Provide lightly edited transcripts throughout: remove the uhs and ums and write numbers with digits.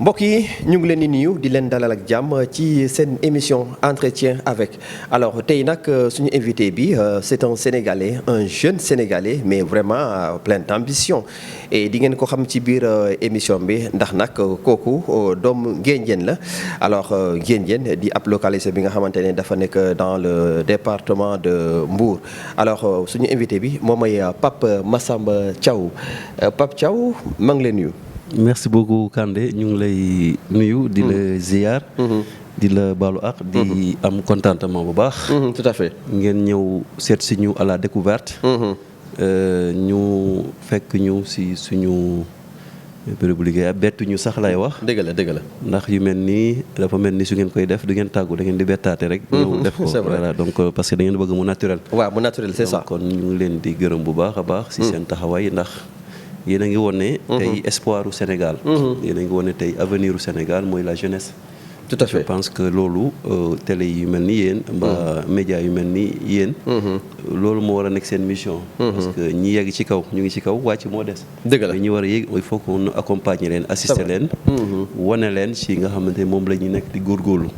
mbokk yi ñu ngi leen di nuyu di leen dalal ak jàmm ci seen émission entretien avec alors tey nag suñu invité bi c'est un Sénégalais un jeune Sénégalais mais vraiment plein d'ambition et di ngeen ko xam ci biir émission bi ndax nag kooku doomu Nguédiène la alors Nguédiène di ab localité bi nga xamante ne dafa nekk dans le département de Mbour alors suñu invité bi moom mooy Pape Massamba Thiaw Pape Thiaw maa ngi leen nuyu. merci beaucoup Kandé ñu ngi lay nuyu di la ziar. di la baalu ak di am contentement bu baax. tout à fait. ngeen ñëw seet si ñu à la découverte. ñu fekk ñu si suñu bérébu liggéey bettu ñu sax lay wax. dëgg la. ndax yu mel nii dafa mel ni su ngeen koy def du ngeen tàggu da ngeen di bettaate rek. ñëw def ko voilà donc parce que da ngeen bëgg mu naturel. waaw mu naturel c'est ça. kon ñu ngi leen di gërëm bu baax a baax. si seen taxawaay ndax. yéen a ngi woon ne tey espoir u Sénégal. yéen a ngi woon ne tey avenir u Sénégal mooy la jeunesse. tout à fait je pense que loolu télé yu mel ni yéen. mbaa média yu mel ni yéen. loolu moo war a nekk seen mission. parce que ñi yegg ci kaw ñu ngi ci kaw wàcc moo des. dëgg la mais ñi war a yéeg il faut qu'on accompagner leen assister leen. wane leen ci nga xamante moom la ñuy nekk di góorgóorlu.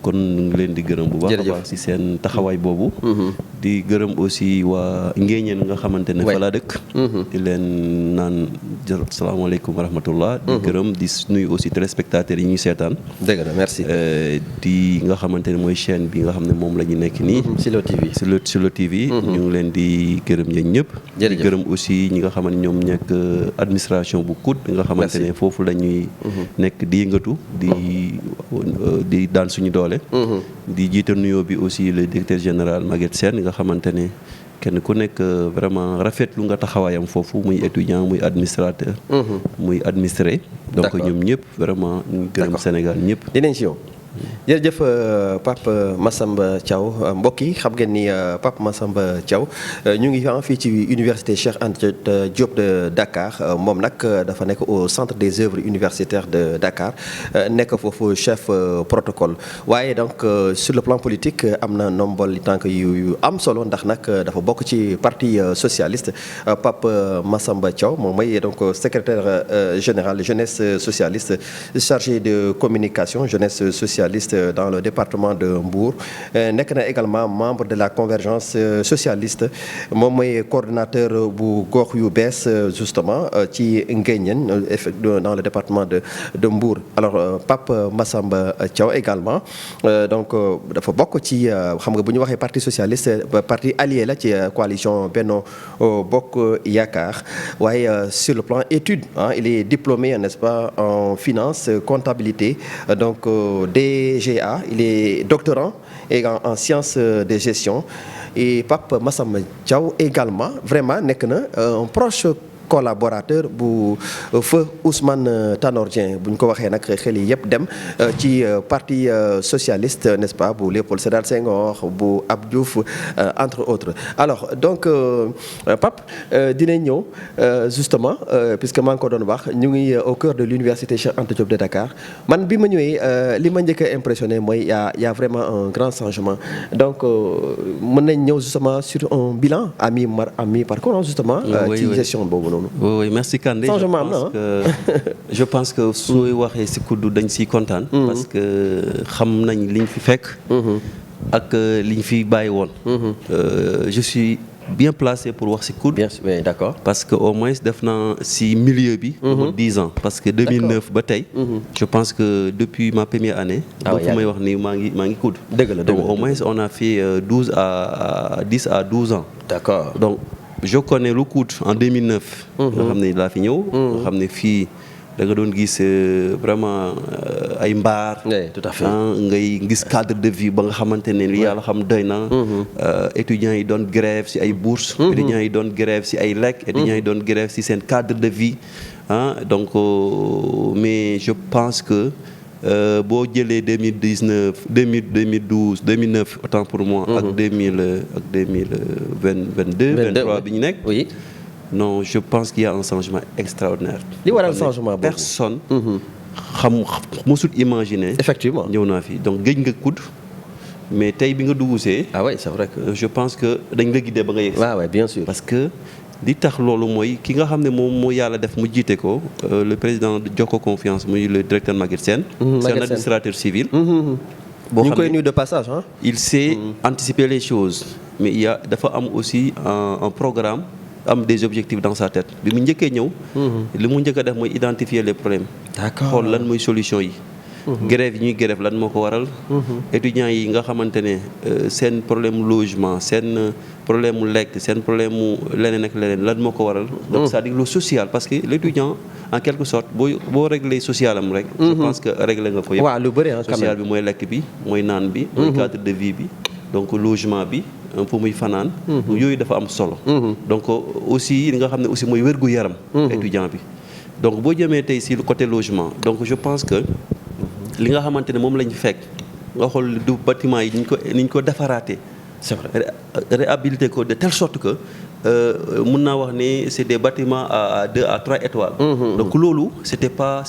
kon ñu ngi leen di gërëm bu baax a baax ci seen taxawaay boobu. di gërëm aussi waa Nguédiène nga xamante ne fa laa dëkk. di leen naan salaamaaleykum wa rahmatullah. di gërëm di nuyu aussi téléspectateurs yi ñuy seetaan. dëgg la merci. di nga xamante ne mooy chaîne bi nga xam ne moom la ñu nekk nii. Silo TV Silo TV. ñu ngi leen di gërëm ñeen ñëpp. di gërëm aussi ñi nga xamante ñoom nekk administration bu COUD bi nga xamante ne foofu la ñuy nekk di yëngatu di daan suñu doole. di jiital nuyoo bi aussi le directeur général Maguette Sène nga xamante ne kenn ku nekk vraiment rafetlu nga taxawaayam foofu muy étudiant muy administrateur. muy administré. donc ñoom ñëpp vraiment ñu gërëm Sénégal ñëpp. dinañ si yow. jërëjëf Pape Massamba Thiaw mbokk yi xam ngeen ni Pape Massamba Thiaw ñu ngi fii ci université Cheikh Anta Diop de Dakar moom nag dafa nekk au centre des œuvres universitaires de Dakar nekk foofu chef protocole waaye donc sur le plan politique am na nombol tànk yu am solo ndax nag dafa bokk ci parti socialiste Pape Massamba Thiaw moom mooy donc secrétaire général jeunesse socialiste chargé de communication jeunesse socialiste dans le département de Mbour nekk na également membre de la convergence socialiste moom mooy coordonnateur bu gox yu bees justement ci Nguédiène dans le département de Mbour alors Pape Massamba Thiaw également donc dafa bokk ci xam nga bu ñu waxee parti socialiste parti allié la ci coalition Benno Bokk Yaakaar waaye sur le plan études il est diplômé n'est-ce pas en finance comptabilité donc DGA, il est doctorant et en sciences de gestion et Pape Massamba Thiaw également vraiment nekk na un proche collaborateur bu feu Ousmane Tanor Dieng bu ñu ko waxee nag xel yi yëpp dem ci parti socialiste n'est-ce pas bu Léopold Sédar Senghor bu Abdou Diouf entre autres alors donc Pape dinañ ñëw justement puisque maa ngi ko doon wax ñu ngi au cœur de l'université Cheikh Anta Diop de Dakar man bi ma ñëwee li ma njëkk a impressionné mooy y a vraiment un grand changement donc mën nañ ñëw justement sur un bilan à mi parcours justement ci gestion boobu noonu. oui merci Kandé je pense que sooy waxee si kuddu dañ siy kontaan. parce que xam nañ liñ fi fekk. ak liñ fi bàyyi woon. je suis bien placé pour wax si COUD. bien sûr d'accord. parce que au moins def naa si milieu bi. 10 ans parce que 2009 ba tey. je pense que depuis ma première année. ba fu may wax ni maa ngi COUD. dëgg la donc au moins on a fait 10 à 12 ans. d'accord donc. je connais le COUD en 2009. nga xam ne laa fi ñëw. nga xam ne fii da nga doon gis vraiment ay mbaar. tout à fait ngay gis cadre de vie ba nga xamante ne li yàlla xam doy na. étudiants yi doon grève ci ay bourses. étudiants yi doon grève ci ay lekk. étudiants yi doon grève ci seen cadre de vie donc mais je pense que. boo jëlee 2019 2012 2009 autant pour moi. ak 2022. 23 bi ñu nekk. oui. non je pense qu'il y a un changement extraordinaire. li waral changement boobu personne. mësul imaginer. effectivement ñëw naa fi donc géej nga COUD. mais tey bi nga dugusee. ah oui c'est vrai que. je pense que dañ la guidé ba nga yegg. waaw bien sûr parce que di tax loolu mooy ki nga xam ne moom moo yàlla def mu jiite ko le président jox ko confiance muy le directeur Maguette Sène. c'est un administrateur civil. boo xam ne ñu ngi koy nuyu de passage ah. il sait anticiper les choses mais dafa am aussi un programme am des objectifs dans sa tête bi mu njëkkee ñëw. li mu njëkk a def mooy identifier les problèmes. d'accord xool lan mooy solution yi. grève yi ñuy grève lan moo ko waral. étudiants yi nga xamante ne seen problème logement seen problème mu lekk seen problème mu leneen ak leneen lan moo ko waral. donc c'est-à-dire le social parce que l'étudiant en quelque sorte boo réglé social am rek. je pense que réglé nga ko yëpp. waaw lu bëri social bi mooy lekk bi mooy naan bi. mooy cadre de vie bi donc logement bi. fu muy fanaan. yooyu dafa am solo. donc aussi li nga xam ne aussi mooy wérgu yaram. étudiant bi donc boo jëmee tey si le côté logement donc je pense que. li nga xamante ne moom lañu fekk nga xool du bâtiment yi ni ñu ko defaraatee. c'est vrai réhabilité ko de telle sorte que mën naa wax ne c'est des bâtiments à 2 à 3 étoiles. donc loolu c'était pas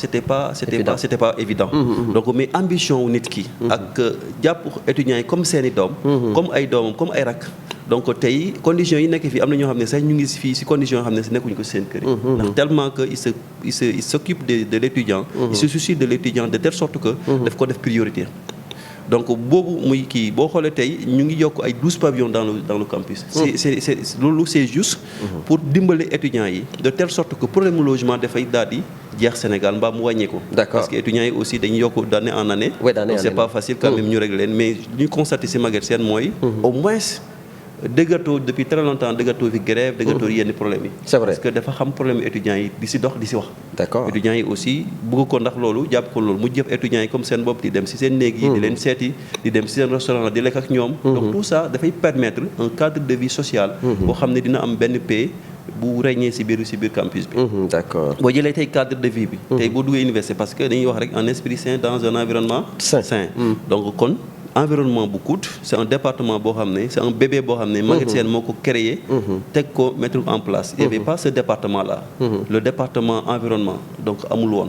évident. donc mais ambition wu nit ki. ak jàpp étudiants yi comme seeni doom. comme ay doomam comme ay rak. donc tey conditions yi nekk fii am na ñoo xam ne sax ñu ngi fii ci conditions yoo xam ne si nekkuñu ko seen kër yi. ndax tellement que il s'occupe de l'étudiant. il se soucie de l'étudiant de telle sorte que. daf ko def priorité. donc boobu muy kii boo xoolee tey ñu ngi yokk ay 12 pavillons dans le campus. loolu c'est juste. pour dimbali étudiants yi de telle sorte que problème logement dafay daal di jeex Sénégal mbaa mu wàññeeku. d'accord parce que étudiants yi aussi dañuy yokk d'année en année. donc c'est pas facile quand même ñu régler leen mais ñu constaté ci Maguette Sène mooy. au moins. dëggatoo depuis très longtemps dëggatoo fi grève dëggatoo yenn problème yi. c'est vrai parce que dafa xam problème étudiants yi di si dox di si wax. d'accord étudiants yi aussi bëgg ko ndax loolu jàpp ko loolu mu jëf étudiants yi comme seen bopp di dem si seen néeg yi. di leen seeti di dem si seen restaurant di lekk ak ñoom. donc tout ça dafay permettre un cadre de vie sociale. boo xam ne dina am benn paix bu régner si biir campus bi. d'accord boo jëlee tey cadre de vie bi. tey boo duggee université parce que dañuy wax rek un esprit sain dans un environnement sain. donc kon. environnement bu COUD c'est un département boo xam ne c'est un bébé boo xam ne Maguette Sène moo ko créé teg ko mettre en place il y avait pas ce département là le département environnement donc amul woon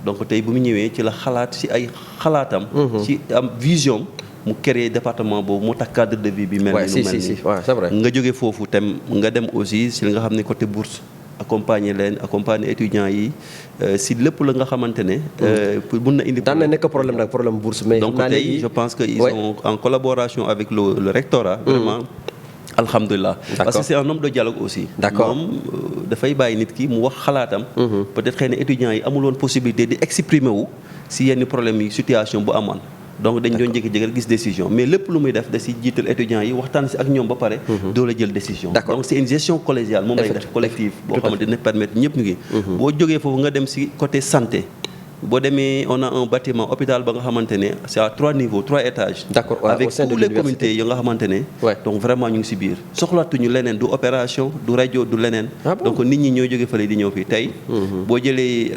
donc tey bu mu ñëwee ci la xalaat ci ay xalaatam ci am vision mu créé département boobu moo tax cadre de vie bi mel ni lu mel ni c'est vrai nga jógee foofu tam nga dem aussi ci li nga xam ne côté bourse accompagner étudiants yi si lépp la nga xamante ne. mun na indi. daan na nekk problème nag problème bourse mais. donc tey je pense que ils sont en collaboration avec le rectorat. vraiment alhamdulilah. parce que c'est un homme de dialogue aussi. d'accord moom dafay bàyyi nit ki mu wax xalaatam. peut-être xëy na étudiants yi amuloon possibilité di exprimer wu si yenn problème yi situation bu amoon. donc dañ doon jékki-jékki gis décision mais lépp lu muy def da si jiital étudiants yi waxtaan si ak ñoom ba pare. doo la jël décision. donc c'est une gestion collégiale moom lay def collective boo xamante ne permettre ñëpp ñu ngi. boo jógee foofu nga dem si côté santé. boo demee on a un bâtiment hôpital ba nga xamante ne c'est à 3 niveaux 3 étages. d'accord avec tous les comités yi nga xamante ne. donc vraiment ñu ngi si biir soxlaatuñu leneen du opération du rajo du leneen. donc nit ñi ñoo jóge fële di ñëw fii tey. boo jëlee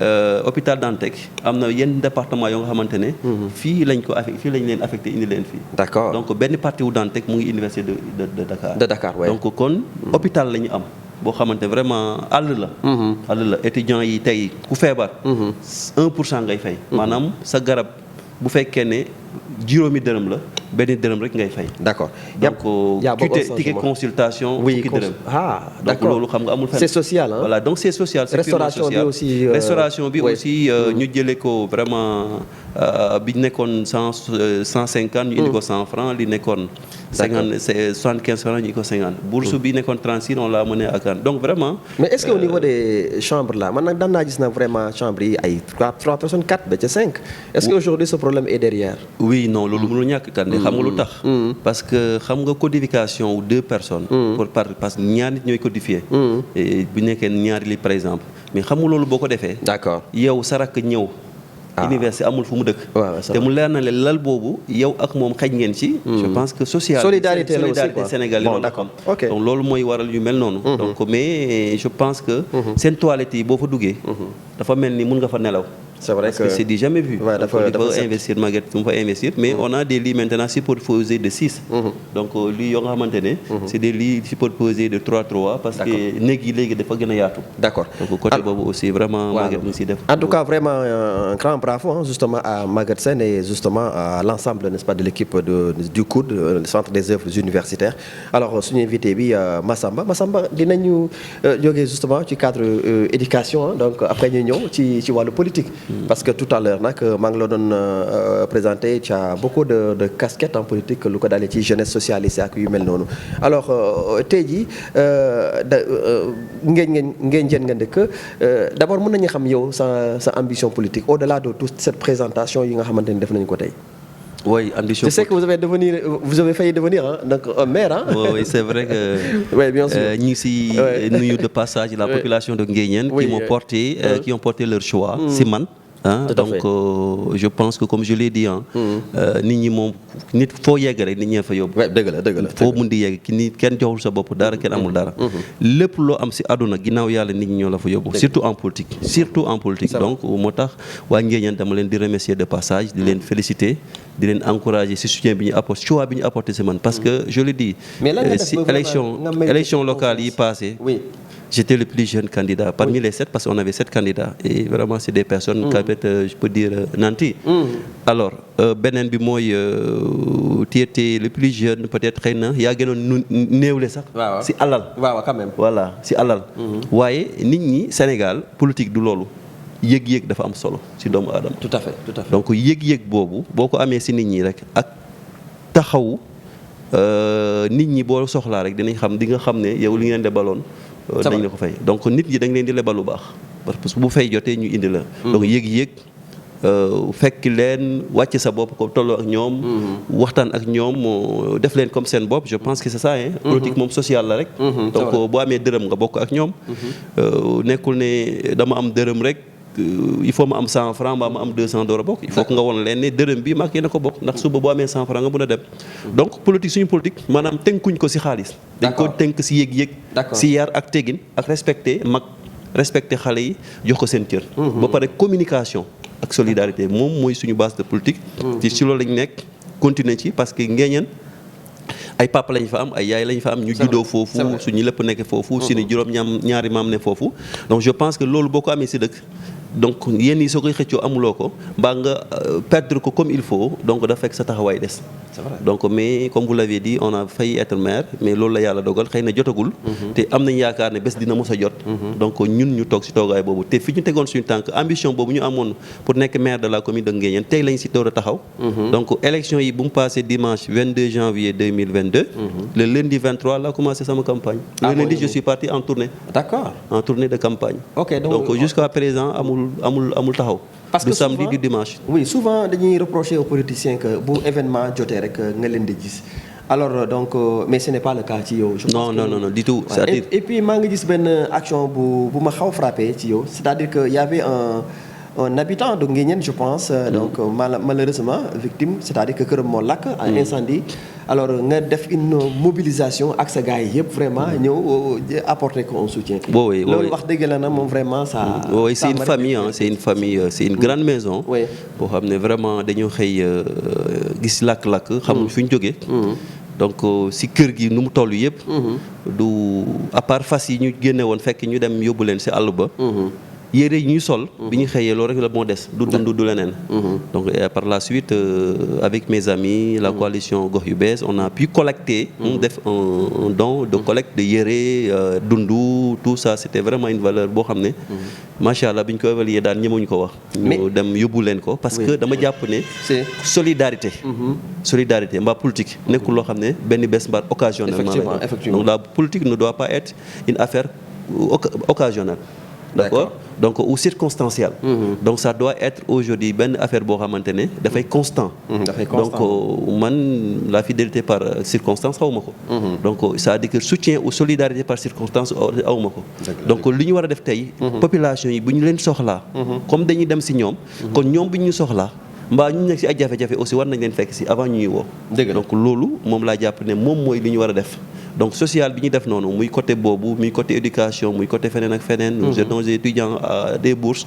hôpital Dantec am na yenn département yoo nga xamante ne. fii lañ leen affecté indi leen fii. d'accord donc benn partie wu Dantec mu ngi université de Dakar. de Dakar waaye donc kon hôpital la ñu am. boo xamante vraiment àll la étudiants yi tey ku feebar 1% ngay fay maanaam sa garab bu fekkee ne juróomi dërëm la benn dërëm rek ngay fay. d'accord donc ticket consultation. fukki dërëm donc loolu xam nga amul fenn. c'est social hein. voilà donc c'est social. c'est restauration bi aussi. restauration bi aussi ñu jëlee ko vraiment bi nekkoon 150 ñu indi ko 100 francs li nekkoon. 75 francs ñu indi ko 50. bourse bi nekkoon 36 on l'a mené à Cannes donc vraiment. mais est-ce que au niveau des chambres là man nag daan naa gis nag vraiment chambres yi ay 3 personnes 4 ba ca 5. est-ce que aujourd'hui ce problème est derrière. oui non loolu mënul ñàkk kan xam nga lu tax. parce que xam nga codification wu 2 personnes. parce que ñaar nit ñooy codifier. bu nekkee ñaari li par exemple mais xam nga loolu boo ko defee. d'accord yow sa rakk ñëw. université amul fu mu dëkk. te mu leer na leen lal boobu yow ak moom xëj ngeen ci. je pense que solidarité Sénégal bon d'accord ok donc loolu mooy waral yu mel noonu. donc mais je pense que. seen toilette yi boo fa duggee. dafa mel ni mun nga fa nelaw. C'est vrai que c'est du jamais vu. Ouais, donc il faut investir Maguette mu fa investir mais on a des lits maintenant superposés de 6. donc lits yoo nga xamante ne. c'est des lits superposés de 3-3 parce que néeg yi léegi dafa gën a yaatu. D'accord donc côté boobu aussi vraiment. Maguette mu ngi siy def. En tout cas vraiment un grand bravo justement à Maguette Sène et justement à l'ensemble n'est-ce pas de l'équipe du COUD le centre des œuvres universitaires. Alors suñu invité bi Massamba dinañu jógee justement ci cadre éducation donc après ñu ñëw ci wàllu politique. parce que tout à l'heure nag maa ngi la doon présenté tu as beaucoup de casquettes en politique lu ko dalee ci jeunesse socialiste ak yu mel noonu alors tey jii ngeen jën nga dëkk d'abord mën nañu xam yow sa ambition politique au-delà de toute cette présentation yi nga xamante ni def nañu ko tey. Oui, ambition. Je sais que vous avez failli devenir donc un maire hein. Oui, c'est vrai que. Oui, bien sûr. Ñu si nuyu de passage la population de Nguéniène qui ont porté leur choix si man. donc je pense que comme je l'ai dit nit ñi moom nit foo yegg rek nit ñee fa yóbbu. dëgg la foo mun di yegg ki nit kenn joxul sa bopp dara kenn amul dara. lépp loo am si àdduna ginnaaw yàlla nit ñi ñoo la fa yóbbu. surtout en politique. donc moo tax waa Nguéniène dama leen di remercier de passage di leen féliciter di leen encourager si soutien bi ñu apporté choix bi ñu apporté si man parce que je le dis. si élection locale yi passé. J'étais le plus jeune candidat parmi les 7 parce qu'on avait 7 candidats et vraiment c'est des personnes je peux dire nantis. Alors beneen bi mooy tu étais le plus jeune peut-être xëy na yaa gënoon néewle sax. si alal. waaw quand même. voilà si alal. waaye nit ñi Sénégal politique du loolu. yëg-yëg dafa am solo si doomu aadama. tout à fait. donc yëg-yëg boobu boo ko amee si nit ñi rek ak taxawu nit ñi boo soxlaa rek dinañ xam di nga xam ne yow li ngeen lebaloon. dañ la ko fay donc nit ñi dañ leen di lebal lu baax parce que bu fay jotee ñu indi la. donc yëg-yëg fekk leen wàcc sa bopp ko tolloo ak ñoom. waxtaan ak ñoom def leen comme seen bopp je pense que c'est ça hein. politique moom sociale la rek. donc boo amee dërëm nga bokk ak ñoom. nekkul ne dama am dërëm rek. il faut ma am 100 francs mbaa ma am 200 door a bokk il faut que nga won leen ne dërëm bi maag yéen a ko bokk ndax suba boo amee 100 francs nga mën a dem donc politique suñu politique maanaam tënkuñ ko ci xaalis dañ ko tënk ci yëg-yëg ci yar ak teggin ak respecter mag respecter xale yi jox ko seen cër ba pare communication ak solidarité moom mooy suñu base de politique ci loolu lañ nekk continuer ci parce que Nguéniène ay papa lañ fa am ay yaay lañ fa am ñu juddoo foofu suñu lépp nekk foofu suñu juróom ñaari maam ne foofu donc je pense que loolu boo ko amee ci dëkk donc yéen yi soo koy xëccoo amuloo ko mbaa nga perdre ko comme il faut donc da fekk sa taxawaay des. C'est vrai. donc mais comme vous l'avez dit on a failli être maire mais loolu la yàlla dogal xëy na jotagul. te am nañ yaakaar ne bés dina mos a jot. donc ñun ñu toog ci toogaay boobu te fi ñu tegoon suñu tànk ambition boobu ñu amoon pour nekk maire de la commune de Nguéniène tey lañ ci door a taxaw. donc élection yi bu mu passé dimanche 22 janvier 2022. le lundi 23 la commencé sama campagne. le lundi je suis parti en tournée. D'accord. En tournée de campagne. Ok donc jusqu'à présent amul taxaw. parce que du samedi souvent, du dimanche. oui souvent dañuy reprocher aux politiciens que bu événement jotee rek nga leen di gis alors donc mais ce n'est pas le cas ci yow. je pense non du tout. Ouais. Et puis maa ngi gis benn action bu ma xaw frappé ci yow c'est-à-dire que y avait un habitant de Nguéniène je pense donc malheureusement victime c'est-à-dire que këram moo lakk un incendie alors nga def une mobilisation ak sa gars yi yëpp vraiment ñëw apporter ko un soutien. oui loolu wax dëgg la na moom vraiment ça. oui c'est une famille c'est une grande maison. oui boo xam ne vraiment dañoo xëy gis lakk-lakk. xamuñ fu ñu jógee. donc si kër gi nu mu toll yëpp. du à part fas yi ñu génne woon fekk ñu dem yóbbu leen si àll ba. yére yi ñuy sol. bi ñu xëyee loolu rek la moo des. du dund du leneen. donc par la suite avec mes amis la coalition Gox Yu Bees on a pu collecter. def un don de collecte de yére dundu tout ça c'était vraiment une valeur boo xam ne. macha allah bi ñu ko évaluer daal ñemewuñu ko wax. ñu dem yóbbu leen ko. parce que dama jàpp ne. c'est solidarité. solidarité mbaa politique nekkul loo xam ne benn bés mbaa occasionnellement. effectivement donc la politique ne doit pas être une affaire occasionnelle. D'accord donc ou circonstanciel. donc ça doit être aujourd'hui benn affaire boo xamante ne dafay constant. donc man la fidélité par circonstance xaw ma ko. donc ça veut dire que soutien ou solidarité par circonstance aw ma ko. donc li ñu war a def tey. population yi bu ñu leen soxlaa. comme dañuy dem ci ñoom. kon ñoom bu ñu soxlaa. mbaa ñu nekk ci ay jafe-jafe aussi war nañ leen fekk ci avant ñuy woo. donc loolu moom laa jàpp ne moom mooy li ñu war a def. donc social bi ñu def noonu muy côté boobu muy côté éducation muy côté feneen ak feneen. j'ai des étudiants à des bourses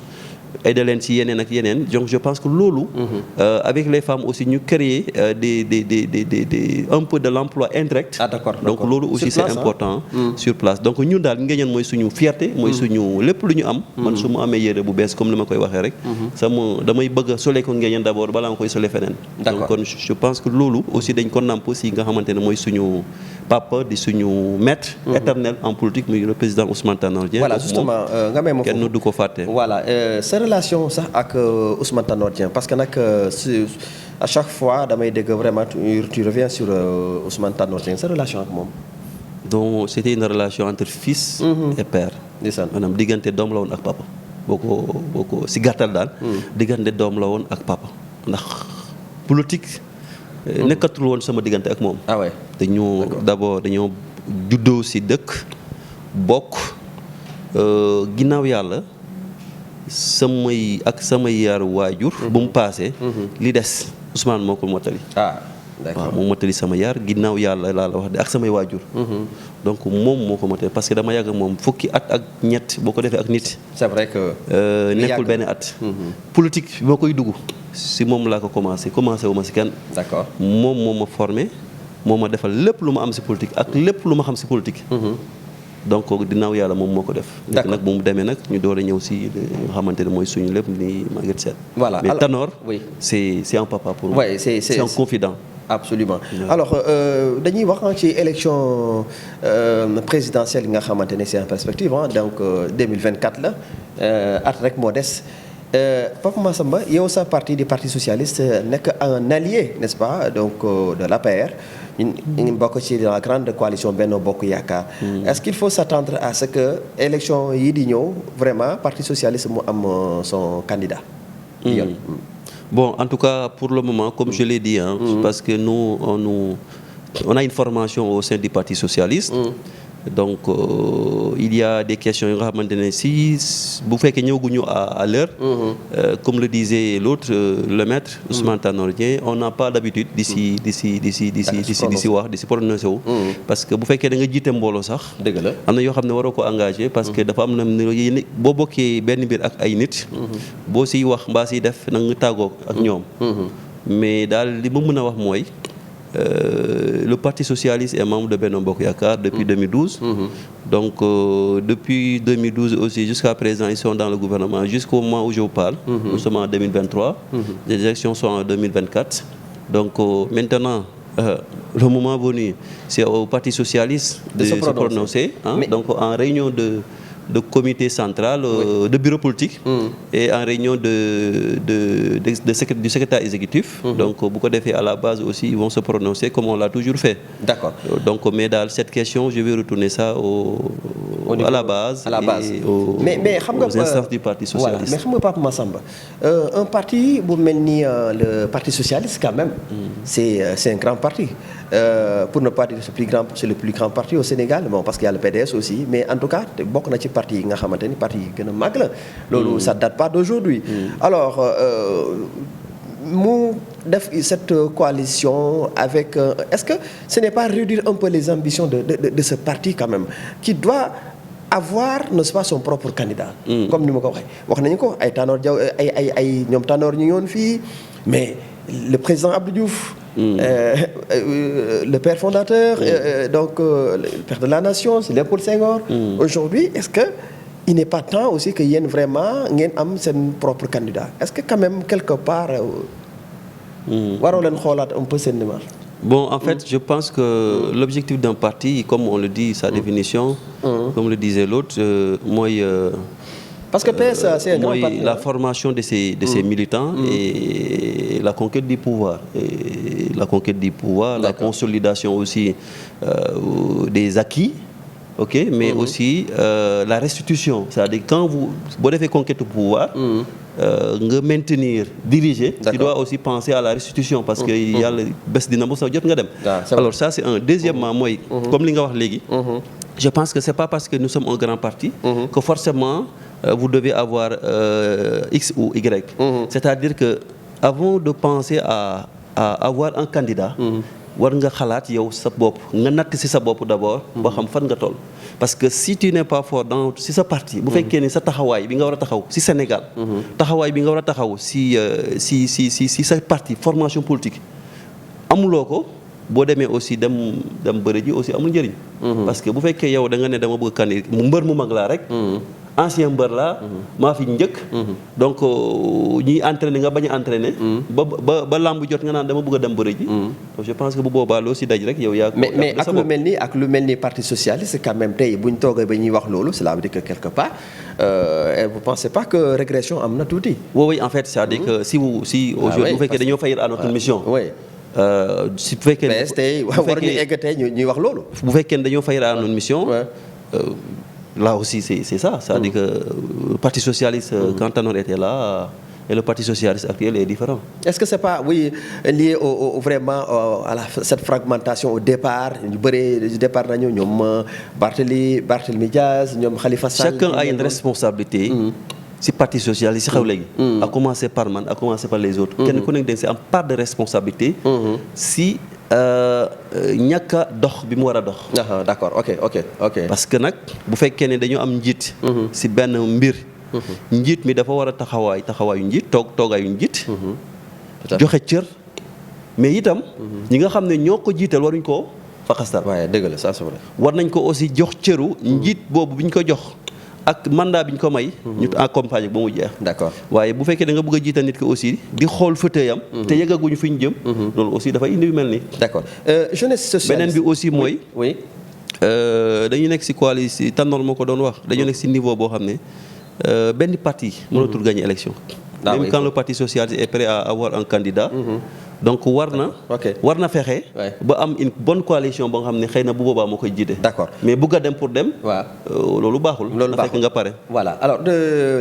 aider leen ci yeneen ak yeneen donc je pense que loolu avec les femmes aussi ñu créer des un peu de l'emploi indirect. D'accord. Donc loolu aussi c'est important sur place donc ñun daal Nguéniène mooy suñu fierté mooy suñu lépp lu ñu am man su ma amee yére bu bees comme li ma koy waxee rek sama damay bëgg a solee ko Nguéniène d'abord balaa ma koy solee feneen donc kon je pense que loolu aussi dañ ko namp aussi nga xamante ne mooy suñu papa di suñu maître éternel en politique muy le président Ousmane Tanor Dieng. Voilà justement nga may ma foofu kenn du ko fàtte. Voilà sa relation sax ak Ousmane Tanor Dieng parce que nag à chaque fois damay dégg vraiment tu reviens sur Ousmane Tanor Dieng sa relation ak moom. Donc c'était une relation entre fils et père. maanaam diggante doom la woon ak papa. boo ko si gàttal daal. diggante doom la woon ak papa ndax politique. nekkatul woon sama diggante ak moom. ah ouais d'abord dañoo juddoo si dëkk bokk ginnaaw yàlla samay yaaru waajur. bu mu paasee. li des Ousmane moo ko mottali. d'accord waaw moo mottali sama yaar ginnaaw yàlla laa la wax de ak samay waajur. donc moom moo ko mottali parce que dama yàgg moom fukki at ak ñett boo ko defee ak nit. c'est vrai que. nekkul benn at. politique bi ma koy dugg si moom laa ko commencé wu ma si kenn. d'accord moom moo ma formé moo ma defal lépp lu ma am si politique ak lépp lu ma xam si politique. donc ginnaaw yàlla moom moo ko def. d'accord nag bu mu demee nag ñu door a ñëw si nga xamante ne mooy suñu lépp ni Maguette Sène. voilà mais Tanor. oui c'est un papa pour moi. oui c'est un confident. Absolument. Alors dañuy wax ci élection présidentielle yi nga xamante ne c'est en perspective donc 2024 la at rek moo des Papa Massamba yow sa parti du Parti socialiste nekk un allié n'est-ce pas donc de l'APR ñu bokk ci la grande coalition Benno Bokk Yaakaar. Est-ce qu'il faut s'attendre à ce que élection yi di ñëw vraiment Parti socialiste mu am son candidat. Bon, en tout cas, pour le moment, comme je l'ai dit, parce que nous, on a une formation au sein du Parti socialiste. Donc, il y a des questions. Si vous faites que nous à l'heure, comme le disait l'autre, le maître, Ousmane Tanor Dieng, on n'a pas d'habitude d'ici prononcer. Parce que vous faites que vous avez mbolo sax amna yo xamné waro ko engagé parce que dafa am na bo bokké benn bir ak ay nit bo ci wax mba ci def na nga tago ak ñom mais dal li ma mëna wax moy le Parti socialiste est membre de Benno Bokk Yaakaar depuis 2012. Donc depuis 2012 aussi jusqu'à présent ils sont dans le gouvernement jusqu'au moment où je vous parle. Nous sommes en 2023. Les élections sont en 2024. Donc maintenant le moment venu c'est au Parti socialiste de se prononcer. Donc en réunion de comité central, de bureau politique et en réunion du secrétaire exécutif. Donc, beaucoup d'effets à la base aussi, ils vont se prononcer comme on l'a toujours fait. D'accord. Donc, mais dans cette question, je vais retourner ça à la base. Et aux instances du Parti socialiste. Mais je Papa Massamba, un parti, le Parti socialiste quand même, c'est un grand parti. Pour ne pas dire c'est le plus grand parti au Sénégal, bon, parce qu'il y a le PDS aussi, mais en tout cas, beaucoup de parti nga xamanteni parti yi gëna mag la lolu ça date pas d'aujourd'hui. Alors mu def cette coalition avec est-ce que ce n'est pas réduire un peu les ambitions de ce parti quand même qui doit avoir n'est-ce pas son propre candidat comme ni ma ko wax nañu ko ay Tanor Diaw ay ñom Tanor ñu yoon fi mais le président Abdou Diouf le père fondateur, donc le père de la nation, c'est Léopold Senghor. Aujourd'hui, est-ce qu'il n'est pas temps aussi qu'il y ait vraiment son propre candidat? Est-ce que quand même, quelque part, un peu cette démarche? Bon, en fait, je pense que l'objectif d'un parti, comme on le dit, sa définition, comme le disait l'autre, moi... Parce que PS, c'est un grand parti. La formation de ces militants et la conquête du pouvoir. La consolidation aussi des acquis, mais aussi la restitution. C'est-à-dire quand vous faites conquête du pouvoir, maintenir, diriger, tu dois aussi penser à la restitution parce qu'il y a le baisse dynamo. Alors ça, c'est un. Deuxièmement, moi, comme l'Inga Légui, je pense que ce n'est pas parce que nous sommes un grand parti que forcément vous devez avoir X ou Y. C'est-à-dire que avant de penser à avoir un candidat, war nga xalaat yow sa bopp nga natt ci sa bopp d'abord ba xam fan nga toll parce que si tu n'es pas fort dans ci sa parti bu fekkee ni sa taxawaay bi nga war a taxaw ci Sénégal taxawaay bi nga war a taxaw ci sa parti formation politique amuloo ko boo demee aussi dem bëre ji aussi amul njëriñ parce que bu fekkee yow da nga ne dama bëgg candidat mbër mu mag laa rek ancien mbër laa maa fi njëkk donc ñuy entraîner nga bañ a entraîner ba lamb jot nga naan dama bëgg a dem bëre ji donc je pense que bu boobaa loo si daj rek yow yaa mais ak lu mel ni parti socialiste quand même tey bu ñu toogee ba ñuy wax loolu cela veut dire que quelque part vous pensez pas que régression am na tuuti oui en fait c'est-à-dire que si aujourd'hui bu fekkee dañoo faillir à notre mission si bu fekkee war ñu egg tey ñuy wax loolu bu fekkee dañoo faillir à notre mission là aussi c'est ça c'est-à-dire que le Parti socialiste quand Tanor était là et le Parti socialiste actuel est différent. Est-ce que c'est pas lié vraiment à cette fragmentation au départ ñu bëri du départ nañu ñoom Barthélémy Diaz ñoom Khalifa Sall. Chacun a une responsabilité. si Parti socialiste si xew léegi. à commencer par man à commencer par les autres. kenn ku nekk dañ si am part de responsabilité. si ñàkk a dox bi mu war a dox. d'accord ok. parce que nag bu fekkee ne dañoo am njiit. si benn mbir. njiit mi dafa war a taxawaayu njiit toogaayu njiit. joxe cër mais itam. ñi nga xam ne ñoo ko jiital waruñ koo faxastal. waaye dëgg la ça c'est vrai. war nañ ko aussi jox cëru. njiit boobu bi ñu ko jox. ak mandat bi ñu ko may. ñu accompagner ba mu jeex. d'accord waaye bu fekkee da nga bëgg a jiital nit ki aussi di xool fauteuil am. te yeggaguñu fi ñu jëm. loolu aussi dafay indi yu mel nii. d'accord jeunesse socialiste. beneen bi aussi mooy. oui. dañu nekk ci coalition Tanor moo ko doon wax dañu nekk ci niveau boo xam ne benn parti mënatul gagner élection. même quand le parti socialiste est prêt à avoir un candidat. donc war na fexe. ba am une bonne coalition ba nga xam ne xëy na bu boobaa moo koy jiite. d'accord mais bugg a dem pour dem. loolu baaxul. loolu baaxul fekk nga pare. voilà alors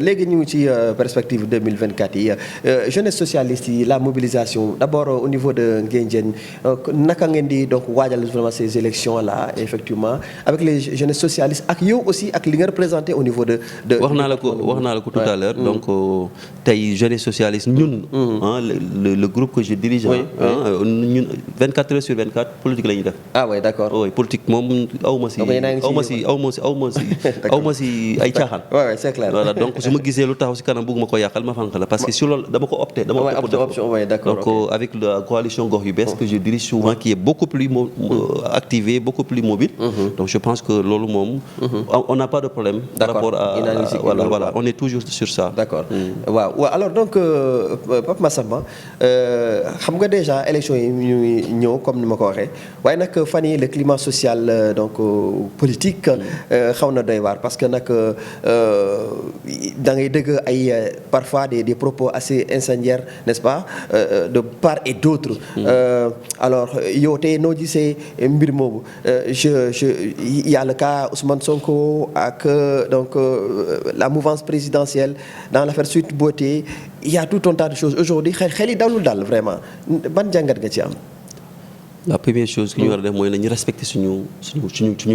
léegi ñu ngi ci perspective 2024 yi jeunesse socialiste yi la mobilisation d'abord au niveau de Nguédiène naka ngeen di donc waajal vraiment ces élections là effectivement avec les jeunesses socialistes ak yow aussi ak li nga représenté au niveau de. wax naa la ko tout à l'heure donc tey jeunesse socialiste ñun. le groupe que je dirige. ñun 24 heures sur 24 politique la ñuy def. oui d'accord. oui politique moom aw ma si ay caaxaan. oui c'est clair. voilà donc su ma gisee lu taxaw si kanam bëgg ma ko yàqal ma fànq la parce que si loolu dama ko opté. dama opté pour def donc avec la coalition Gox yu bees que je dirige souvent qui est beaucoup plus activé beaucoup plus mobile. donc je pense que loolu moom. on n'a pas de problème. par rapport à voilà on est toujours sur ça. d'accord waaw alors donc Pape Massamba xam nga déjà élection yi ñuy ñëw comme ni ma ko waxee waaye nag fan yi le climat social donc politique xaw na doy waar parce que nag da ngay dégg ay parfois des propos assez incendiaires n'est-ce pas de part et d'autre. alors yow tey noo gisee mbir moomu il y a le cas Ousmane Sonko ak donc la mouvance présidentielle dans l'affaire Sweet Beauté il y a tout un tas de choses aujourd'hui xel yi dalul daal vraiment ban jàngat nga ci am. la première chose que ñu war a def mooy nañu respecter suñu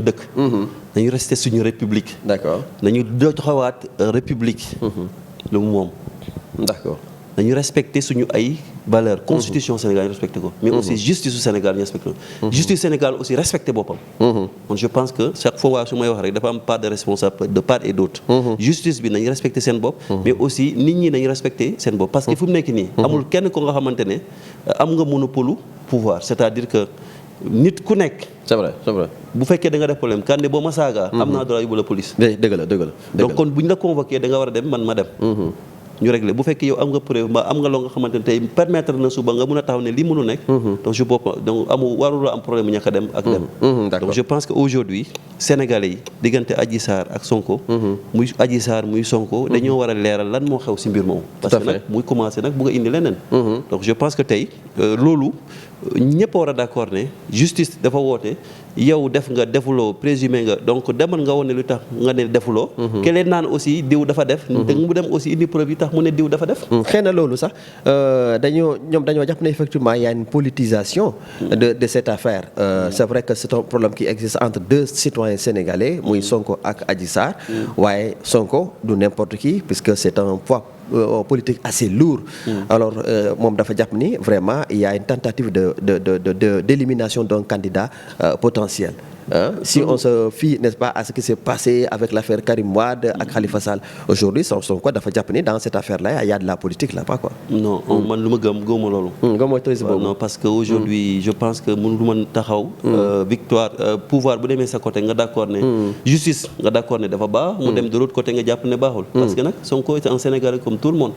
dëkk. nañu respecter suñu république. d'accord nañu doxawaat république. lu mu moom. d'accord nañu respecter suñu ay valeurs. constitution Sénégal ñu respecté ko. mais aussi justice su Sénégal ñu respecté ko. justice Sénégal aussi respecté boppam. kon je pense que chaque fois su may wax rek dafa am part de responsable de part et d'autre. justice bi nañu respecté seen bopp. mais aussi nit ñi nañu respecté seen bopp parce que fu mu nekk nii. amul kenn ko nga xamante ne am nga monopole pouvoir c'est-à-dire que nit ku nekk. c'est vrai bu fekkee da nga def problème kan boo ma saaga. am naa droit yóbbu la police. dëgg la donc kon bu ñu la convoqué da nga war a dem man ma dem. ñu réglé bu fekkee yow am nga preuve mbaa am nga loo nga xamante ne tey permettre na suba nga mun a taxaw ne lii mënu nekk. donc je bopp donc warula am problème mu ñàkk a dem ak dem. donc je pense que aujourd'hui Sénégalais yi diggante Adji Sarr ak Sonko. muy Adji Sarr muy Sonko. dañoo war a leeral lan moo xew ci mbir moomu. parce que nag muy commencé nag bëgg a indi leneen. donc je pense que tey loolu ñëpp war a d'accord ne justice dafa woote yow def nga defuloo présumé nga donc demal nga wone lu tax nga ne defuloo. keleen naan aussi diw dafa def. da mu dem aussi indi preuve yi tax mu ne diw dafa def. xëy na loolu sax dañoo jàpp ne effectivement il y a une politisation de cette affaire. c'est vrai que c'est un problème qui existe entre deux citoyens sénégalais muy Sonko ak Adji Sarr. waaye Sonko du n'importe qui puisque c'est un poids politique assez lourd. Alors moom dafa jàpp ni vraiment il y a une tentative d'élimination d'un candidat potentiel. Si on se fie, n'est-ce pas, à ce qui s'est passé avec l'affaire Karim Wade ak Khalifa Sall aujourd'hui Sonko dafa jàpp ni dans cette affaire-là il y a de la politique là-bas quoi. Non man lu ma gëmuma loolu. Non parce que aujourd'hui je pense que mënu ma taxaw. victoire pouvoir bu demee sa côté nga d'accord ne. justice nga d'accord ne dafa baax. mu dem de l'autre côté nga jàpp ne baaxul. parce que nag Sonko est un Sénégalais comme tout le monde.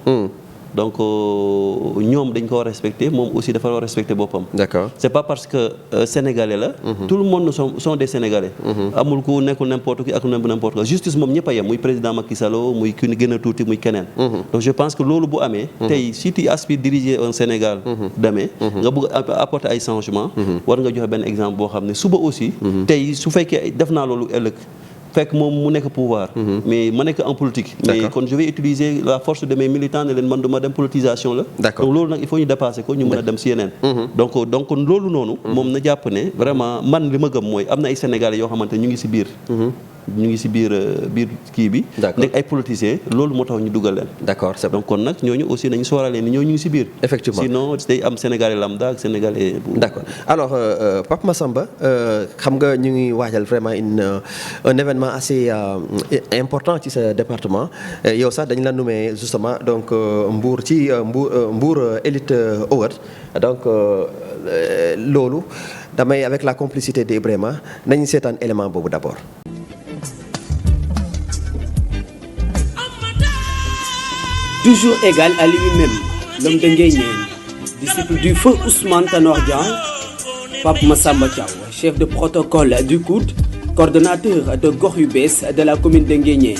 donc ñoom dañ ko war a respecter moom aussi dafa war a respecter boppam. D'accord. C'est pas parce que sénégalais la. tout le monde sont des sénégalais. amul ku nekkul n'importe qui ak n'importe quoi justice moom ñëpp a yem muy président Macky Sall muy ki gën a tuuti muy keneen. donc je pense que loolu bu amee. tey si tu aspires diriger un Sénégal. demee nga bëgg apporter ay changements. war nga joxe benn exemple boo xam ne suba aussi. tey su fekkee def naa loolu ëllëg. fekk moom mu nekk pouvoir. mais ma nekk en politique. mais kon je vais utiliser la force de mes militants ne leen man duma dem politisation la. D'accord. donc loolu nag il faut ñu dépasser ko ñu mën a dem si yeneen. donc loolu noonu. moom na jàpp ne vraiment man li ma gëm mooy am na ay Sénégalais yoo xamante ñu ngi si biir. ñu ngi si biir kii bi. nekk ay politiciens loolu moo tax ñu dugal leen. D'accord, c'est bon. donc kon nag ñooñu aussi nañu sóoraale ni ñooñu ñu ngi si biir. Effectivement. sinon day am Sénégalais lambda ak Sénégalais. D'accord alors Pape Massamba xam nga ñu ngi waajal vraiment un événement assez important ci sa département yow sax dañ la nommé justement donc Mbour ci Mbour Elite Award donc loolu damay avec la complicité d'Ibrahima nañu seetaan élément boobu d'abord. Toujours égal à lui-même, l'homme de Nguéniène, disciple du feu Ousmane Tanor Dieng, Pape Massamba Thiaw, chef de protocole du COUD, coordonnateur de Gox yu Bees de la commune de Nguéniène,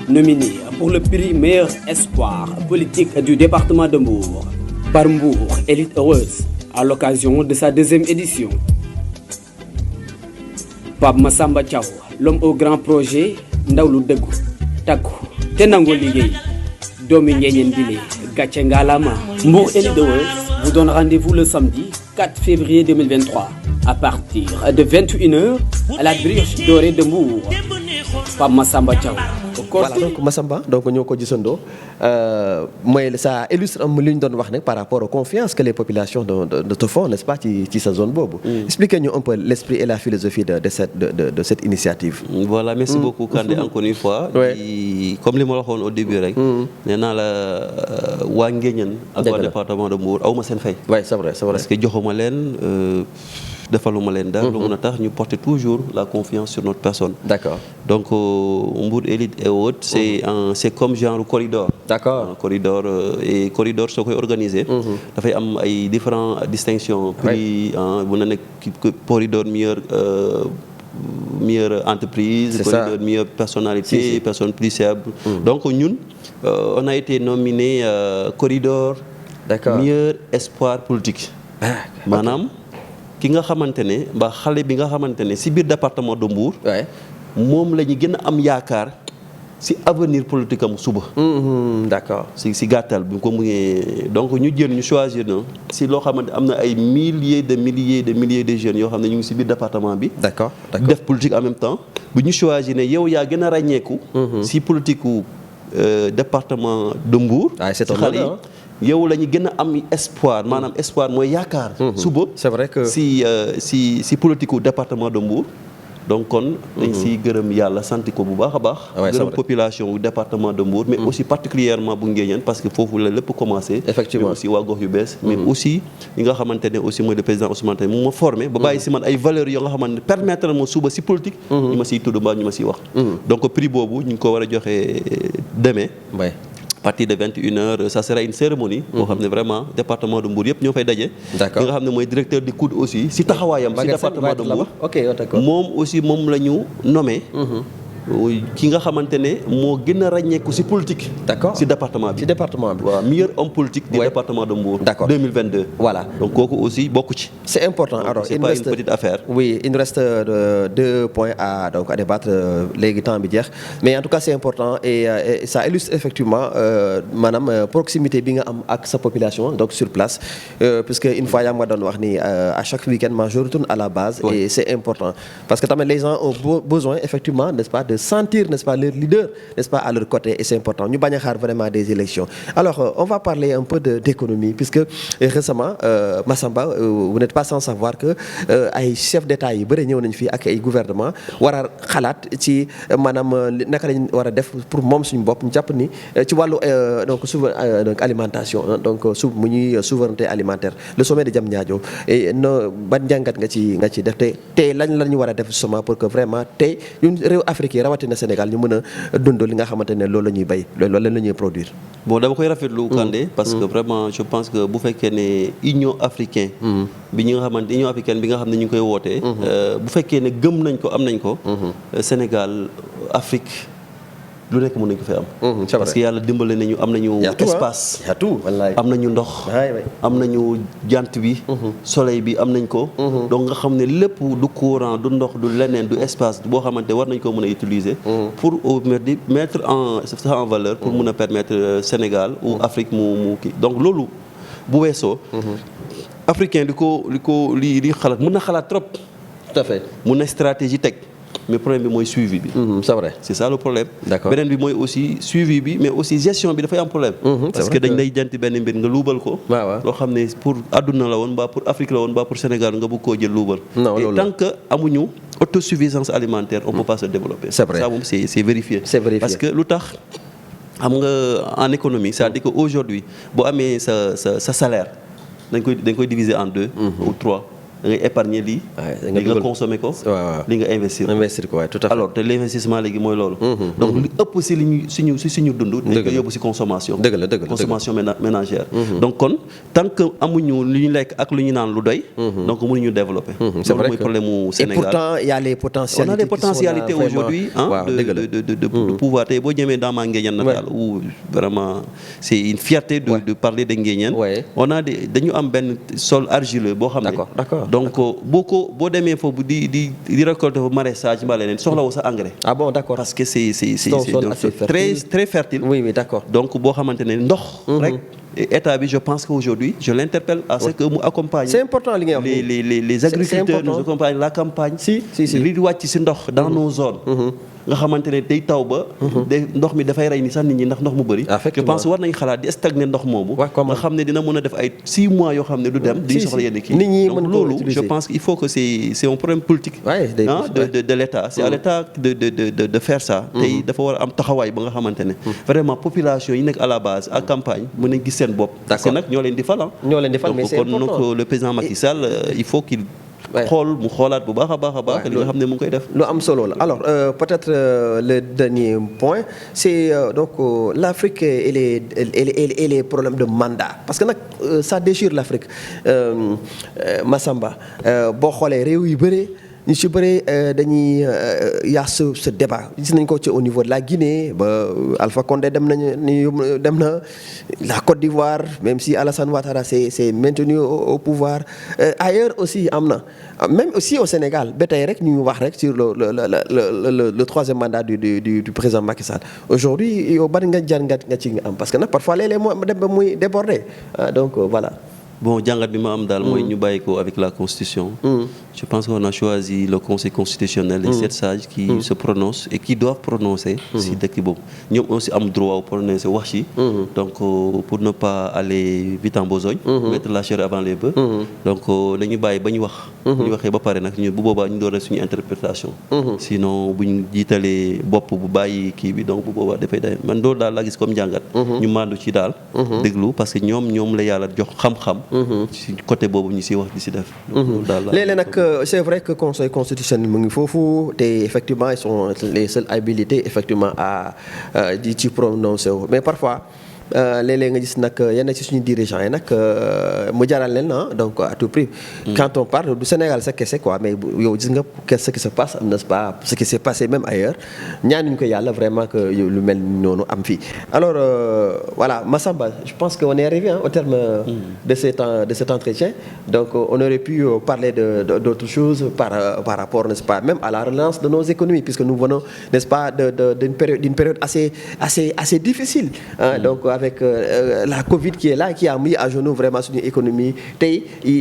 nominé pour le prix meilleur espoir politique du département de Mbour, par Mbour Elite Heureuse, à l'occasion de sa 2e édition. Pape Massamba Thiaw, l'homme au grand projet, ndaw lu dëggu, takku te nangoo liggéey. Doomi Nguéniène bile gàcce ngaalama. Mbour Elite Heureuse vous donne rendez-vous le samedi 4 février 2023 à partir de 21h à la Brioche Dorée de Mbour. Pape Massamba Thiaw. Voilà donc Massamba donc ñoo ko gisandoo mooy ça illustre am li ñu doon wax nag par rapport aux confiances que les populations de te font n'est-ce pas ci sa zone boobu. Expliquez-nous un peu l'esprit et la philosophie de cette initiative. Voilà merci beaucoup Kandé encore une fois. comme li ma la waxoon au début rek. nee naa la waa Nguéniène ak waa département de Mbour aw ma seen fay. oui c'est vrai parce que joxuma leen. defaluma leen dara lu mën a tax ñu porter toujours la confiance sur notre personne. D'accord. donc Mbour Elite et autres c'est comme genre corridor. D'accord. Et corridor soo koy organiser. dafay am ay différentes distinctions. prix bu na nekk corridor meilleure entreprise. C'est corridor ça. meilleure personnalité. Si. Personne plus célèbre. donc ñun on a été nominé corridor. D'accord. meilleur espoir politique. maanaam. ki nga xamante ne mbaa xale bi nga xamante ne si biir département de Mbour. moom la ñu gën a am yaakaar si avenir politique am suba. D'accord. si gàttal bi ko mu ngi donc ñu jël ñu choisir na si loo xamante am na ay milliers de jeunes yoo xam ne ñu ngi si biir département bi. D'accord. def politique en même temps bu ñu choisir ne yow yaa gën a ràññeeku. si politique u département de Mbour. c'est si xale yi. yow la ñu gën a am espoir maanaam espoir mooy yaakaar. suba c'est vrai que si politique u département de Mbour. donc kon dañ siy gërëm yàlla sant ko bu baax a baax. gërëm population wu département de Mbour. mais aussi particulièrement bu Nguéniène parce que foofu la lépp commencé. Effectivement. mais aussi waa gox yu bees. mais aussi ñi nga xamante ne aussi mooy le président Ousmane Tanor mu ma formé. ba bàyyi si man ay valeurs yoo nga xamante ne permettre na ma suba si politique. ñu ma siy tudd mbaa ñu ma siy wax. donc prix boobu ñu ngi ko war a joxe demain. à partir de 21h ça sera une cérémonie. boo xam ne vraiment département de Mbour yëpp ñoo fay daje. D'accord. ki nga xam ne mooy directeur du COUD aussi si taxawaayam. si département de Mbour. ok d'accord. moom aussi moom la ñu nommé. ki nga xamante ne moo gën a ràññeeku si politique. D'accord. si département bi. waaw meilleur homme politique du département de Mbour. D'accord. 2022. Voilà. donc kooku aussi bokku ci. C'est important. Donc, alors c'est il pas reste une petite affaire. Oui, il nous reste 2 points à débattre léegi temps bi jeex mais en tout cas c'est important et ça illustre effectivement maanaam proximité bi nga am ak sa population donc sur place puisque une fois yaa ma doon wax ni à chaque week-end moi je retourne à la base. Et c'est important parce que tamit les gens ont besoin effectivement n'est-ce pas de sentir, n'est-ce pas, leur leader, n'est-ce pas, à leur côté, et c'est important. Nous bañ a xaar vraiment des élections. Alors, on va parler un peu d'économie, puisque récemment, Massamba, vous n'êtes pas sans savoir que ay chef d'État yi bëri ñëw nañ fii ak ay gouvernement war a xalaat ci maanaam naka lañ war a def pour moom suñu bopp ñu jàpp ni ci wàllu donc alimentation donc mu ñuy souveraineté alimentaire le sommet de Diamniadio et no ban njàngat nga ci def te lañ la ñu war a def justement pour que vraiment tey ñun réew Afrique yi rawatina Sénégal ñu mën a dund li nga xamante ne loolu la ñuy béy loolu la ñuy produire. Bon dama koy rafetlu Kandé parce que vraiment je pense que bu fekkee ne Union africaine bi ñi nga xamante Union africaine bi nga xam ne ñu ngi koy wootee bu fekkee ne gëm nañ ko am nañ ko Sénégal Afrique lu nekk mën nañ ko fay am parce que yàlla dimbale nañu am nañu espace am nañu ndox am nañu jant bi soleil bi am nañ ko donc nga xam ne lépp du courant du ndox du leneen du espace boo xamante war nañ ko mën a utiliser pour mettre ça en valeur pour mën a permettre Sénégal ou Afrique mu kii donc loolu bu weesoo africain li xalaat mën na xalaat trop tout à fait mën na stratégie teg mais problème bi mooy suivi bi. c'est vrai c'est ça le problème. d'accord beneen bi mooy aussi suivi bi mais aussi gestion bi dafay am problème. parce que dañ lay janti benn mbir nga luubal ko. loo xam ne pour àdduna la woon mbaa pour Afrique la woon mbaa pour Sénégal nga bëgg koo jël luubal. et tant que amuñu autosuffisance alimentaire on peut pas se développer. c'est vrai ça moom c'est vérifié. parce que lu tax xam nga en économie c'est-à-dire que aujourd'hui boo amee sa salaire dañ koy diviser en 2 ou 3. da ngay épargner lii. li nga consommer ko. li nga investir ko waaye tout à fait. alors te l'investissement léegi mooy loolu. donc li ëpp si li ñu suñu dund. dañ koy yóbbu si consommation. dëgg la consommation ménagère. donc kon tant que amuñu lu ñu lekk ak lu ñu naan lu doy. donc mënuñu développer. c'est vrai mooy problème mu Sénégal. et pourtant il y a les potentialités. on a des potentialités aujourd'hui de pouvoir tey boo jëmee dans ma Nguéniène natale où vraiment c'est une fierté de parler de Nguéniène. on a dañu am benn sol argileux boo xam ne. d'accord donc boo demee foofu di récolter foofu maraîchage mbaa leneen soxla woo sa engrais. ah bon d'accord parce que c'est très très fertile. oui d'accord donc boo xamante ne ndox. rek état bi je pense qu'aujourd'hui je l'interpelle à ce que mu accompagne. c'est important li ngay wax les agriculteurs nous accompagnent la campagne. si li di wàcc ci ndox dans nos zones. nga xamante ne day taw ba. ndox mi dafay rey ni sax nit ñi ndax ndox mu bëri. je pense war nañ xalaat di stagner ndox moomu. nga xam ne dina mën a def ay 6 mois yoo xam ne du dem. di soxla yenn kii donc loolu je pense qu'il faut que c'est un problème politique. de l'État c'est à l'État de faire ça. tey dafa war a am taxawaay ba nga xamante ne. vraiment population yi nekk à la base à campagne mën nañ gis seen bopp. parce que nag ñoo leen di fal mais c'est important donc kon le président Macky Sall il faut qu'il mu xoolaat bu baax a baax li nga xam ne mu ngi koy def. lu am solo la alors peut-être le dernier point c'est donc l'Afrique et les problèmes de mandat parce que nag ça déchire l'Afrique Massamba boo xoolee réew yu bëri ñu ci bëri dañuy yaa ce débat gis nañ ko ci au niveau de la Guinée ba Alpha Condé dem na la Côte d'Ivoire même si Alassane Ouattara c'est maintenu au pouvoir ailleurs aussi am na même aussi au Sénégal ba tey rek ñu wax rek sur le troisième mandat du président Macky Sall aujourd'hui yow bari nga jàngat nga ci am parce que nag parfois léeg-léeg moo dem ba muy déborder donc voilà. bon jàngat bi ma am daal mooy ñu bàyyi ko avec la constitution. je pense qu'on a choisi le conseil constitutionnel les 7 sages qui se prononcent et qui doivent prononcer si dëkk boobu ñoom aussi am droit wu prononcer wax ci donc pour ne pas aller vite en besogne mettre la chair avant les bœufs donc dañu bàyyi ba ñu wax bu ñu waxee ba pare nag ñu bu boobaa ñu doon suñu interprétation sinon bu ñu jiitalee bopp bu bàyyi kii bi donc bu boobaa dafay day man loolu daal laa gis comme jàngat ñu mandu ci daal déglu parce que ñoom la yàlla jox xam-xam ci côté boobu ñu si wax di si def léeg-léeg nag c'est vrai que conseil constitutionnel mu ngi foofu te effectivement ils sont les seuls habilités effectivement à di ci prononcer mais parfois léeg-léeg nga gis nag yenn ci suñu dirigeants yi nag mu jaral leen donc à tout prix. Quand on parle du Sénégal sa kese quoi mais yow gis nga ce qui se passe n'est-ce pas ce qui s'est passé même ailleurs ñaanuñu ko yàlla vraiment que lu mel noonu am fii. Alors voilà Massamba je pense qu'on est arrivé au terme de cet entretien donc on aurait pu parler d'autres choses par rapport n'est-ce pas même à la relance de nos économies puisque nous venons n'est-ce pas d'une période assez difficile donc avec la Covid qui est là qui a mis à genoux vraiment suñu économie tey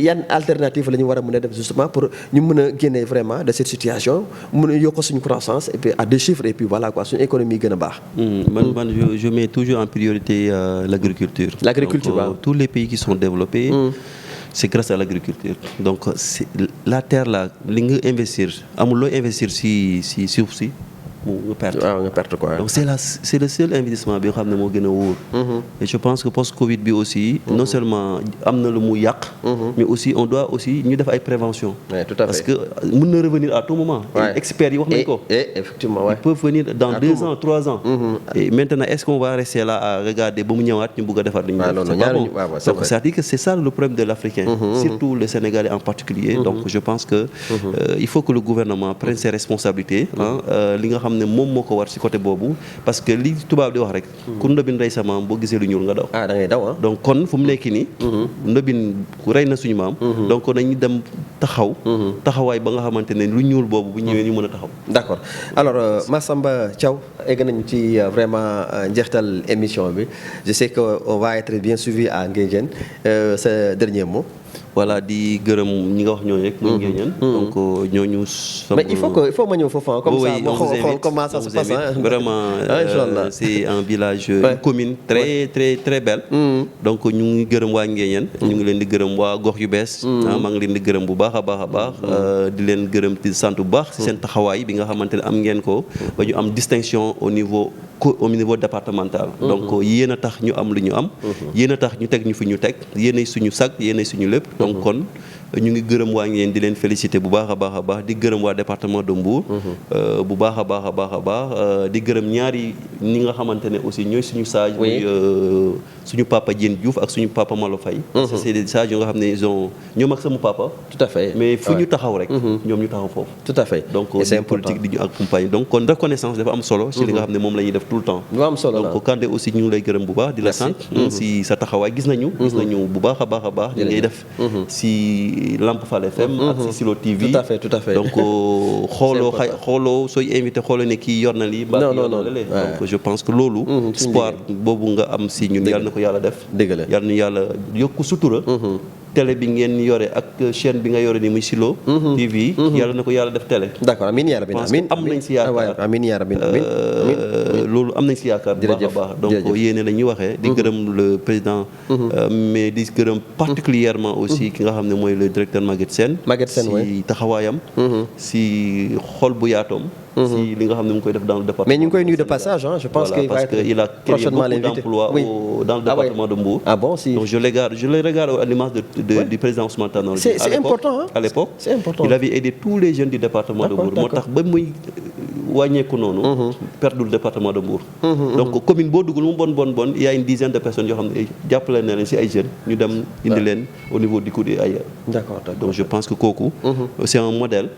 yan alternative la ñu war a mën a def justement pour ñu mën a génne vraiment de cette situation mën a yokk suñu croissance et puis à deux chiffres et puis voilà quoi suñu économie gën a baax. man je mets toujours en priorité l'agriculture. L'agriculture waaw. Tous les pays qui sont développés. C'est grâce à l'agriculture. Donc c'est la terre là li nga investir amul looy investir si suuf si. nga perte. waaw nga perte quoi. Donc c'est le seul investissement bi nga xam ne moo gën a wóor. Et je pense que post Covid bi aussi. non seulement am na lu mu yàq. mais aussi on doit aussi ñu def ay prévention. Oui, tout à fait. Parce que mën na revenir à tout moment. Ouais. Experts yi wax nañ ko. et effectivement ouais. Ils peuvent venir dans 2 ans 3 ans. Et maintenant est-ce qu'on va rester là à regarder ba mu ñëwaat ñu bëgg a defar li ñu def. C'est pas bon. Donc c'est-à-dire que c'est ça le problème de l'Africain. Surtout le Sénégalais en particulier. Donc je pense que il faut que le gouvernement prenne ses responsabilités. Li nga xam ne moom moo ko war ci côté boobu parce que li tubaab di wax rek ku ndobin rey sa maam boo gisee lu ñuul nga daw. da ngay daw ah. donc kon fu mu nekk nii. ndobin rey na suñu maam. donc nañu dem taxawaay ba nga xamante ne lu ñuul boobu bu ñëwee ñu mën a taxaw. D'accord alors Massamba Thiaw egg nañu ci vraiment njeextal émission bi je sais que on va être bien suivi à Nguédiène ce dernier mot. voilà di gërëm ñi nga wax ñooñu rek. muy Nguédiène donc ñooñu. mais il faut ma ñëw foofu comme ça ma xool comment ça se passe vraiment c'est un village une commune très très très belle. donc ñu ngi gërëm waa Nguédiène. ñu ngi leen di gërëm waa gox yu bees. maa ngi leen di gërëm bu baax a baax di leen gërëm di sant bu baax ci seen taxawaay bi nga xamante ne am ngeen ko ba ñu am distinction au niveau départemental. donc yéen a tax ñu am lu ñu am. yéen a tax ñu teg ñu fi ñu teg yéenay suñu sag yéenay suñu lépp. donc kon ñu ngi gërëm waa Nguédiène di leen féliciter bu baax a baax di gërëm waa département de Mbour. bu baax a baax di gërëm ñaari ñi nga xamante ne aussi ñooy suñu sage. muy suñu papa Diène Diouf ak suñu papa Malo Faye. parce que c'est des sages yoo nga xam ne ils ont ñoom ak sama papa. tout à fait mais fu ñu taxaw rek. ñoom ñu taxaw foofu. tout à fait donc c'est politique di ñu accompagner donc kon reconnaissance dafa am solo. ci li nga xam ne moom la ñuy def tout le temps. lu am solo la donc Kandé aussi ñu ngi lay gërëm bu baax di la sant. si sa taxawaay gis nañu bu baax a baax li ngay def. si Lamp Fall FM. ak si Silo TV. tout à fait donc xooloo sooy invité xooloo ne kii yor na lii. non donc je pense que loolu. espoir boobu nga am si ñun yàlla na ko yàlla def. dëgg la yàlla na yàlla yokku sutura. télé bi ngeen yore ak chaîne bi nga yore ni muy Silo TV. yàlla na ko yàlla def télé. d'accord amiin yaa rabbi amiin am nañ si yaakaar amiin yaa rabbi amiin loolu am nañ si yaakaar bu baax a baax donc yéene la ñuy waxee di gërëm le président mais di gërëm particulièrement aussi ki nga xam ne mooy le directeur Maguette Sène si taxawaayam si xol bu yaatoom si li nga xam ne mu ngi koy def dans le département mais ñu ngi koy nuyu de passage je pense que parce que il a créé beaucoup d'emplois dans le département de Mbour. Bon si donc je les regarde à l'image du président Ousmane Tanor Dieng. C'est important à l'époque c'est important il avait aidé tous les jeunes du département de Mbour moo tax ba muy wàññeeku noonu perdul département de Mbour. donc commune boo dugg lu mu bon il y a une dizaine de personnes yoo xam ne jàppale na leen si ay jeunes ñu dem indi leen au niveau du coup ailleurs. d'accord donc je pense que kooku c'est un modèle.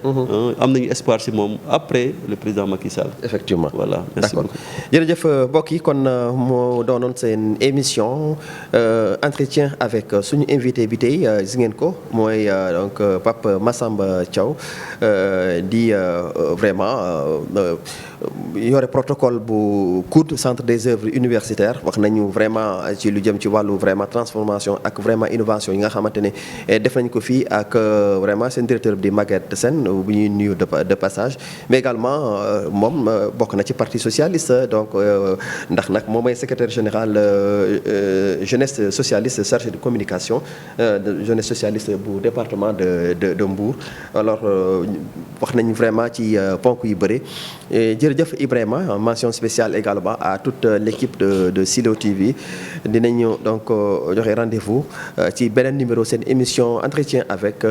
am nañu espoir si moom après le président Macky Sall. effectivement voilà merci beaucoup. jërëjëf mbokk yi kon moo doonoon seen émission entretien avec suñu invité bi tey gis ngeen ko mooy donc Pape Massamba Thiaw di vraiment yore protocole bu COUD centre des œuvres universitaires wax nañu vraiment ci lu jëm ci wàllu vraiment transformation ak vraiment innovation yi nga xamante ne def nañ ko fii ak vraiment seen directeur bi di Maguette Sène bu ñuy nuyu de passage mais également moom bokk na ci parti socialiste donc ndax nag moom mooy secrétaire général jeunesse socialiste chargé de communication jeunesse socialiste bu département de Mbour alors wax nañu vraiment ci ponk yu bëri jërëjëf Ibrahima mention spéciale également à toute l'équipe de Silo TV dinañu donc joxe rendez-vous ci beneen numéro seen émission entretien avec